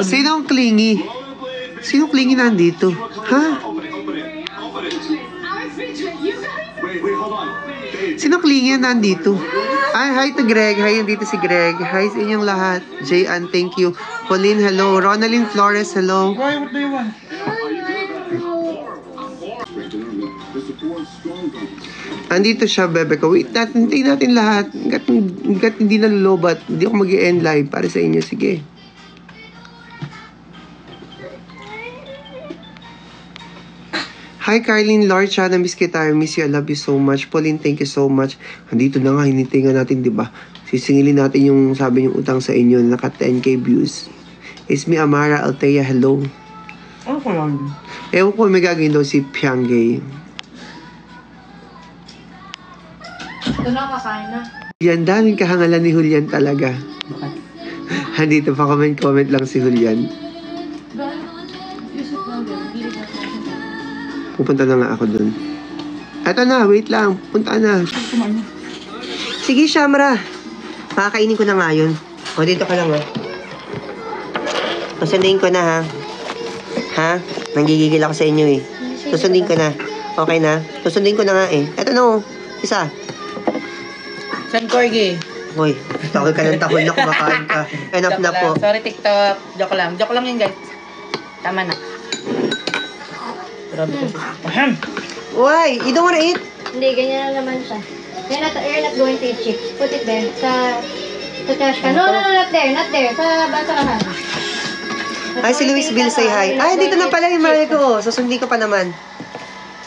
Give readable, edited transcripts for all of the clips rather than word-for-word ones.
Sinong clingy? Sinong clingy nandito? Ha? Sinong clingy nandito? Ay, hi to Greg. Hi, nandito si Greg. Hi sa inyong lahat. Jayan, thank you. Pauline, hello. Ronaldine Flores, hello. Why, what do you want? Andito siya, bebe ko. Wait natin, hintayin natin lahat. Hanggat hindi nalulobat, hindi ako mag-i-end live para sa inyo. Sige. Hi, Carlene Lorcha. Na-miss kita. I miss you. I love you so much. Pauline, thank you so much. Andito na nga, hinintay nga natin, di ba? Sisingilin natin yung sabi yung utang sa inyo. Naka 10k views. It's me, Amara Altea. Hello. Ano ko yan? Ewan ko, may gagawin daw si Piangay. Ito na, kakain na. Yan, daming kahangalan ni Julian talaga. Andito pa comment lang si Julian. Pupunta na nga ako dun. Eto na, wait lang. Punta na. Sige, Shamra. Pakakainin ko na nga yun. O, dito ka lang, ha. Susundin ko na, ha. Ha? Nanggigigil ako sa inyo, eh. Susundin ko na. Okay na? Susundin ko na nga, eh. Eto na, oh. Isa. San Corgi? Hoy, takol ka ng takol na kumakain ka. Enough na po. Sorry, TikTok. Joke lang. Joke lang yun, guys. Tama na. Grabe ko. Ahem! Why? You don't wanna eat? Hindi, ganyan na naman siya. You're not going to eat chick. Put it there. Sa trash can. No, not there. Not there. Sa basurahan. Ay, si Luis Bill, say hi. Ay, dito na pala yung mali ko. Susundin ko pa naman.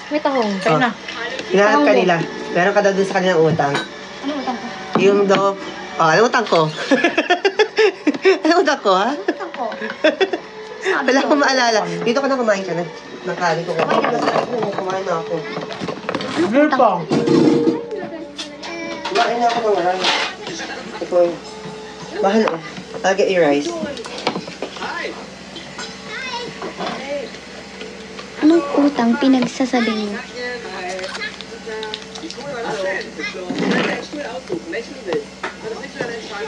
May tahong. Kain na. Hinahanap kanila. Meron ka daw dun sa kanilang utang. Ano utang ko? Yung daw... Oh, ano utang ko? Ano utang ko, ha? Utang ko. Wala akong maalala. Dito ka na, kumain ka na. Nakain ko ka. Kumain na ako. Ano pa? Kumain na ako ng marami. Ito yung... Mahal, oh. I'll get your rice. Anong utang pinagsasabi mo?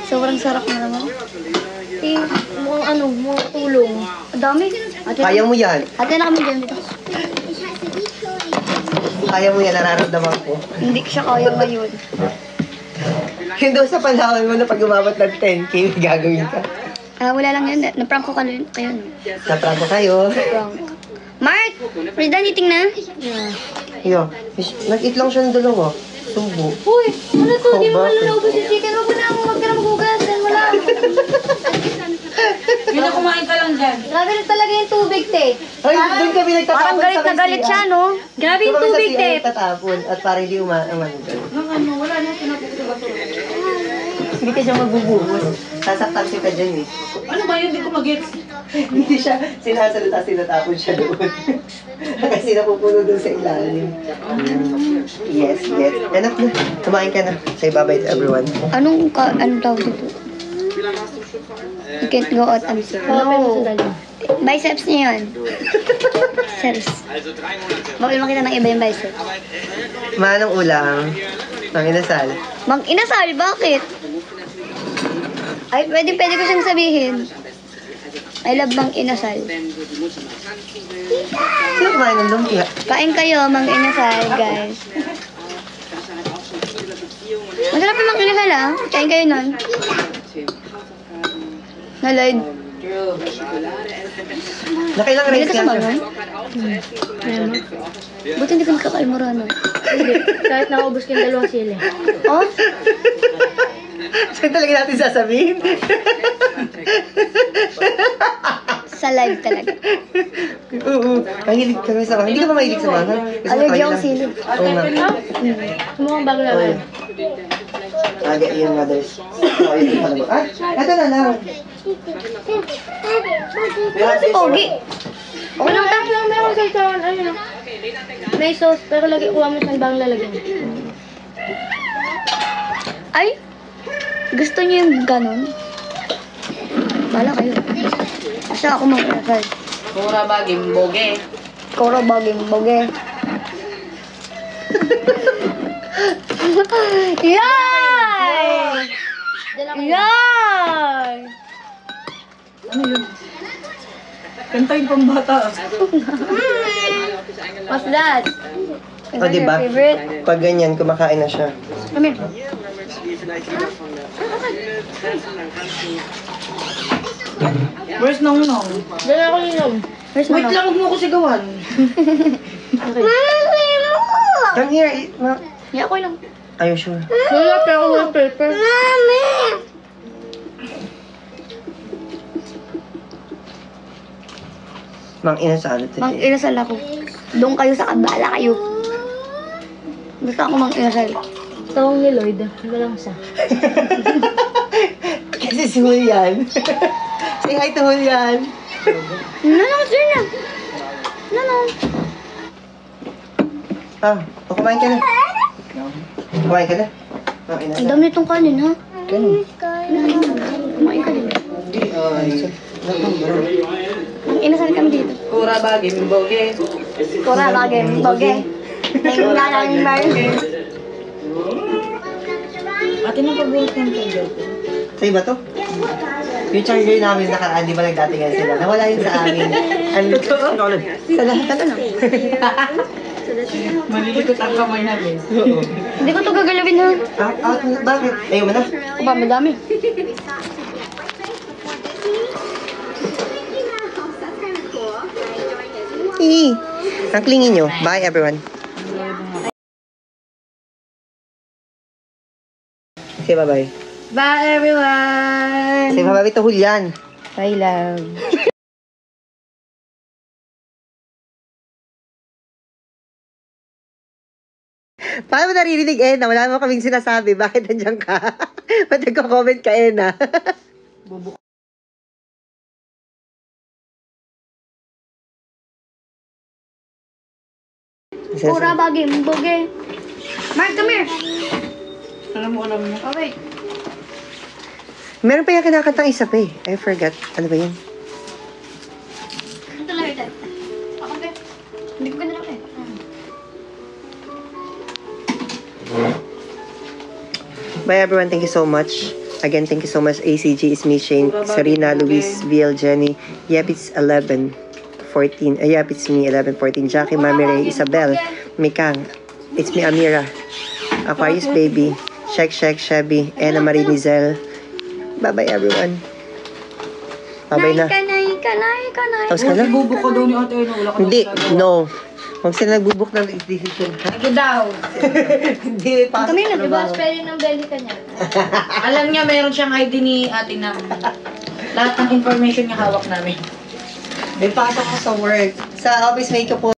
Sobrang sarap na naman. Eh, mukhang tulong. Ang dami. Kaya mo yan. Ate na kami dyan dito. Kaya mo yan, nararamdaman ko. Hindi ko siya kaya ngayon. Yung doon sa panahon mo na pag umabot ng 10k, may gagawin ka. Wala lang yun. Naprank ko kayo. No? Naprangko kayo. Prank. Mark! We're done eating na? Yo, nag-eat lang siya ng dalawa. Subo. Uy, ano to? Di mo bakit? malulobos yung chicken. Huwag ka na maghugas. Wala. Yun na kumain ka lang dyan. Grabe na talaga yung tubig, te. Ay, doon kami nagtatapon Parang galit na galit siya, no? Grabe yung tubig, te. Tatapon at parang hindi umaman. Wala na. Hindi ka siya magbubuhos. Sasaktan siya ka dyan, eh. Ano ba yun? Hindi ko mag-gets. Hindi siya sinasalita, sinatapon siya doon. Kasi napupuno doon sa ilalim. Yes, yes. Anak na. Kumain ka na. Say bye-bye to everyone. Anong tawag dito? You can't go out. No. Biceps niya yun. Biceps. Bakit makita ng iba yung biceps? Manong ulam. Mang inasal. Mang inasal, bakit? Ay, pwede ko siyang sabihin. I love Mang Inasal. Sino kumain ng lumpia? Kain kayo, Mang Inasal, guys. Masarap yung Mang Inasal, ah. Kain kayo nun. Naloyd. Nakailang Bili rice ka sa lang mga? siya. Buti hindi ka nagkakalmurano. Hindi. Kahit nakaubos ko yung dalawang sili. Oh? Saan talaga natin sasabihin? Sa live talaga. Oo. Mahilig kami sa mga. Hindi ka ba mahilig sa mga? Allergy ako sili. Oo nga. Mukhang bago lang. Aga yung mothers. Oo, yun pala ba? Ah, eto na lang. Si Pogi. Walang tap lang meron sa sausawan. Ayun. May sauce, pero lagi kuha mo siyang bang lalagyan. Ay! Gusto niyo yung ganun? Bala kayo. Basta ako Mang Inasal. Kura baging boge. Koro baging boge. Yay! Yay! Ano yun? Kanta yung pambata. What's that? Is O, that diba? your favorite? Pag ganyan, kumakain na siya. Come here. Where's Nong Nong? Dala ko ninom. Where's Wait Mama? lang, huwag mo ko sigawan. Come here. Yeah, ako lang. Are you sure? Wala pa ako ng paper. Mang inasal ito. Mang inasal ako. Doon kayo sa kabala kayo. Gusto ako mang inasal. Tawang ni Lloyd. Walang sa. Kasi si Julian. Say hi to Julian. Nanong, sir na. Nanong. Ah, kumain ka na. Kumain ka na. Mang Ang inasal. dami itong kanin, ha? Ganun. Kumain ka din. Ay, Mang inasal kami dito. Kura bagay, mimboge. Kura bagay, boge. Nangyalang burger. Ate nang paborito ng charger. sa'yo ba to? Yung charger namin nakaraan, di ba nagdatingan sila? Nawala yun sa amin. Sa lahat na lang. Malilikot ang kamay namin. Oo. Hindi ko to gagalawin, ha? Bakit? Ayaw mo na? Aba, madami. Hihi. Ang klingin nyo. Bye, everyone. Say bye-bye. Bye, everyone! Say bye-bye to Julian. Bye, love. Paano mo naririnig, Ena? Wala naman kaming sinasabi. Bakit nandiyan ka? Ba't nagko-comment ka, Ena? Kura bagay, boge. Mark, come here. Alam mo. Oh, wait. Meron pa yung kinakantang isa pa eh. I forgot. Ano ba yun? Ito lang ito. Ako, be. Hindi ko ganun ako, eh. Bye everyone, thank you so much. Again, thank you so much. ACG is me, Shane, Serena, Luis, VL, Jenny. Yep, it's 11, 14. Yep, it's me, 11, 14. Jackie, Mami Ray, Isabel, Mikang. It's me, Amira. Aquarius Baby, Shek, Chevy, Ena Marie Nizel. Bye-bye everyone. Bye-bye na. Kanay. Tapos ka na? Bubuk ko daw ni Ate Eno. Wala ka Hindi, nagagawa. no. Huwag sila nagbubuk ng decision. Ito daw. Hindi, pasok Kami na, sa diba? trabaho. Spelling ng belly ka niya. Alam niya, meron siyang ID ni Ate Nam. Lahat ng information niya hawak namin. May pasok ko sa work. Sa office mate ko po